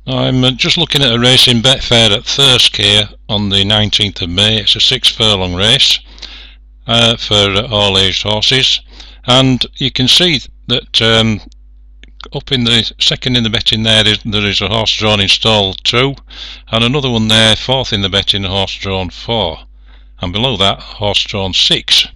I'm just looking at a race in Betfair at Thirsk here on the 19th of May. It's a 6 furlong race for all aged horses, and you can see that up in the second in the betting there is a horse drawn in stall 2, and another one there, fourth in the betting, a horse drawn 4, and below that horse drawn 6.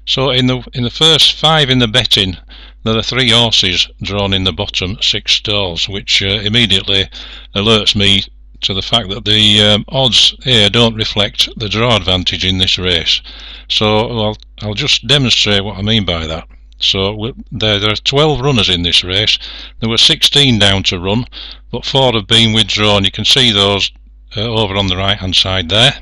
So in the first 5 in the betting, there are 3 horses drawn in the bottom 6 stalls, which immediately alerts me to the fact that the odds here don't reflect the draw advantage in this race. So I'll just demonstrate what I mean by that. So there are 12 runners in this race. There were 16 down to run, but 4 have been withdrawn. You can see those over on the right hand side there.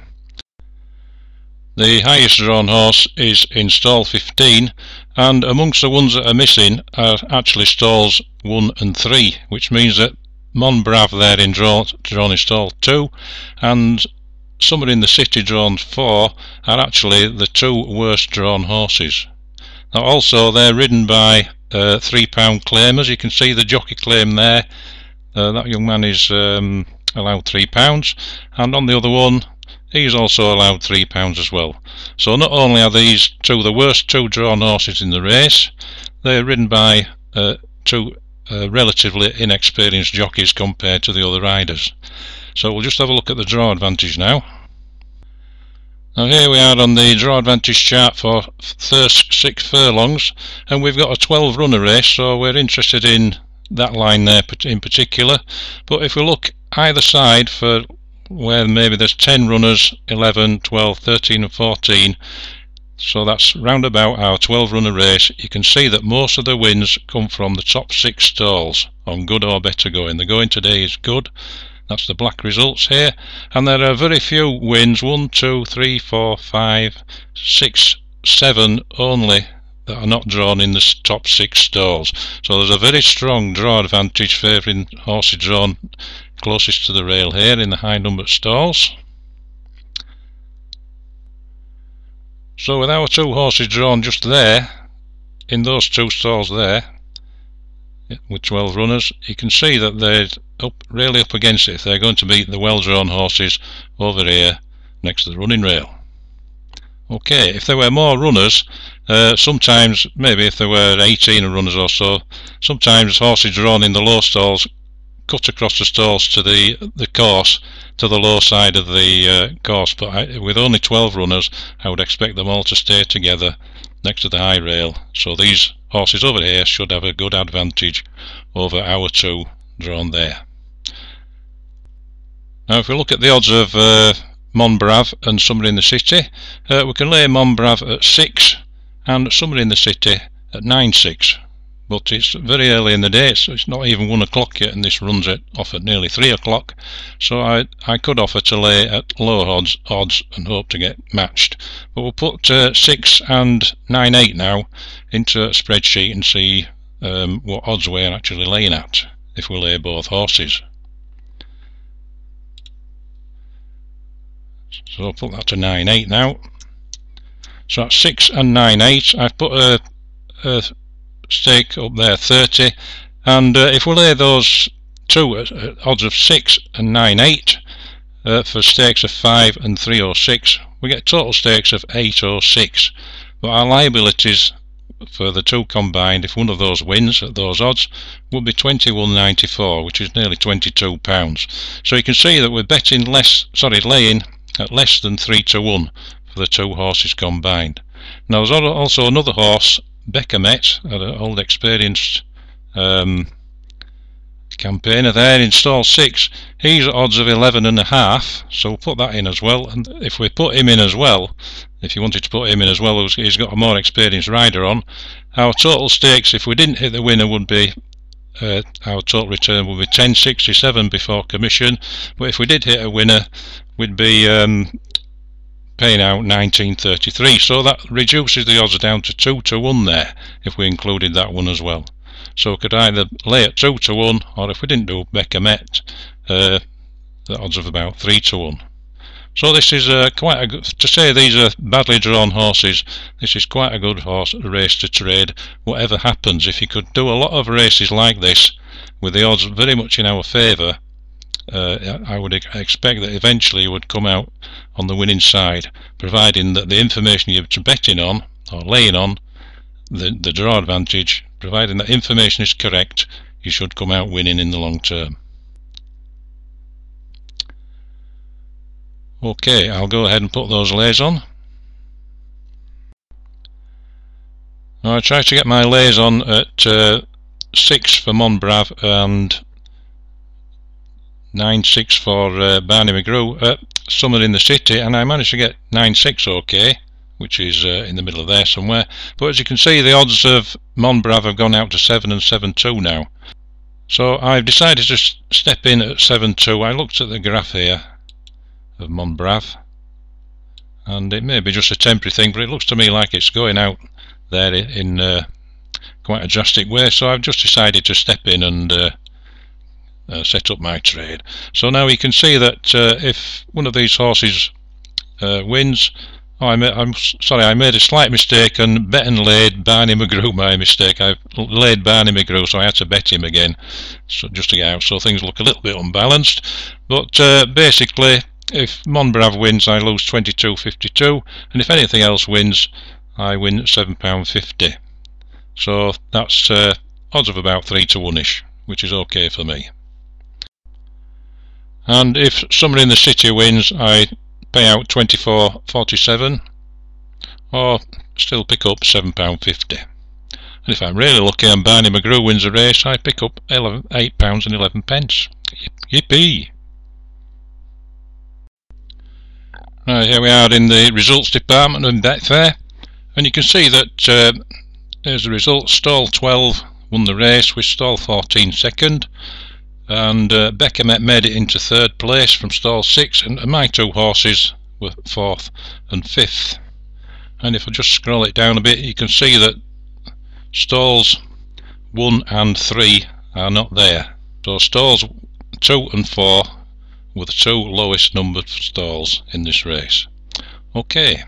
The highest drawn horse is in stall 15, and amongst the ones that are missing are actually stalls 1 and 3, which means that Monbrav there in drawn in stall 2, and Summer in the City drawn 4 are actually the 2 worst drawn horses. Now also they're ridden by £3 claimers. You can see the jockey claim there. That young man is allowed £3, and on the other one he's also allowed £3 as well. So not only are these 2 the worst 2 drawn horses in the race, they're ridden by 2 relatively inexperienced jockeys compared to the other riders. So we'll just have a look at the draw advantage now. Now here we are on the draw advantage chart for Thirsk 6 furlongs, and we've got a 12 runner race, so we're interested in that line there in particular. But if we look either side for where maybe there's 10 runners, 11, 12, 13 and 14, so that's round about our 12 runner race, you can see that most of the wins come from the top 6 stalls on good or better going. The going today is good. That's the black results here, and there are very few wins, 1, 2, 3, 4, 5, 6, 7 only, that are not drawn in the top 6 stalls. So there's a very strong draw advantage favouring horses drawn closest to the rail here in the high numbered stalls. So with our 2 horses drawn just there in those 2 stalls there with 12 runners, you can see that they're really up against it if they're going to beat the well drawn horses over here next to the running rail. Okay, if there were more runners, sometimes maybe if there were 18 runners or so, sometimes horses drawn in the low stalls cut across the stalls to the course, to the low side of the course, but with only 12 runners I would expect them all to stay together next to the high rail. So these horses over here should have a good advantage over our 2 drawn there. Now if we look at the odds of Monbrav and Summer in the City, we can lay Monbrav at 6 and Summer in the City at 9-6. But it's very early in the day, so it's not even 1 o'clock yet, and this runs off at nearly 3 o'clock. So I could offer to lay at lower odds and hope to get matched. But we'll put 6 and 9-8 now into a spreadsheet and see what odds we're actually laying at if we lay both horses. So I'll put that to 9-8 now. So that's 6 and 9-8. I've put a stake up there 30, and if we lay those 2 at odds of 6 and 9-8 for stakes of 5 and 306, we get total stakes of 806. But our liabilities for the 2 combined, if one of those wins at those odds, would be 21.94, which is nearly £22. So you can see that we're laying at less than 3 to 1 for the 2 horses combined. Now there's also another horse, Beckermet, an old experienced campaigner there in stall 6. He's at odds of 11.5, so we'll put that in as well. And if we put him in as well, if you wanted to put him in as well, he's got a more experienced rider on, our total stakes, if we didn't hit the winner, would be our total return would be 10.67 before commission. But if we did hit a winner, we'd be paying out 19.33, so that reduces the odds down to 2 to 1 there if we included that one as well. So we could either lay at 2 to 1, or if we didn't do Beckermet, the odds of about 3 to 1. So this is quite a good, to say these are badly drawn horses, this is quite a good race to trade whatever happens. If you could do a lot of races like this with the odds very much in our favour, I would expect that eventually you would come out on the winning side, providing that the information you're betting on or laying on, the draw advantage, providing that information is correct, you should come out winning in the long term. Okay, I'll go ahead and put those lays on. Now I try to get my lays on at 6 for Monbrav and 9-6 for Barney McGrew, somewhere in the city, and I managed to get 9-6 okay, which is in the middle of there somewhere. But as you can see, the odds of Monbrav have gone out to 7 and 7-2 now. So I've decided to step in at 7-2. I looked at the graph here of Monbrav, and it may be just a temporary thing, but it looks to me like it's going out there in quite a drastic way. So I've just decided to step in and set up my trade. So now you can see that if one of these horses wins, I'm sorry, I made a slight mistake and bet and laid Barney McGrew. My mistake, I laid Barney McGrew, so I had to bet him again, so just to get out. So things look a little bit unbalanced, but basically if Monbrav wins I lose £22.52, and if anything else wins I win £7.50. So that's odds of about 3-1ish, which is okay for me. And if somebody in the city wins, I pay out £24.47, or still pick up £7.50. And if I'm really lucky and Barney McGrew wins a race, I pick up £8.11. Yippee! Right, here we are in the results department of Betfair, and you can see that there's the results. Stall 12 won the race with stall 14 second, and Beckham made it into third place from stall 6, and my two horses were 4th and 5th. And if I just scroll it down a bit, you can see that stalls 1 and 3 are not there. So stalls 2 and 4 were the two lowest numbered stalls in this race. Okay.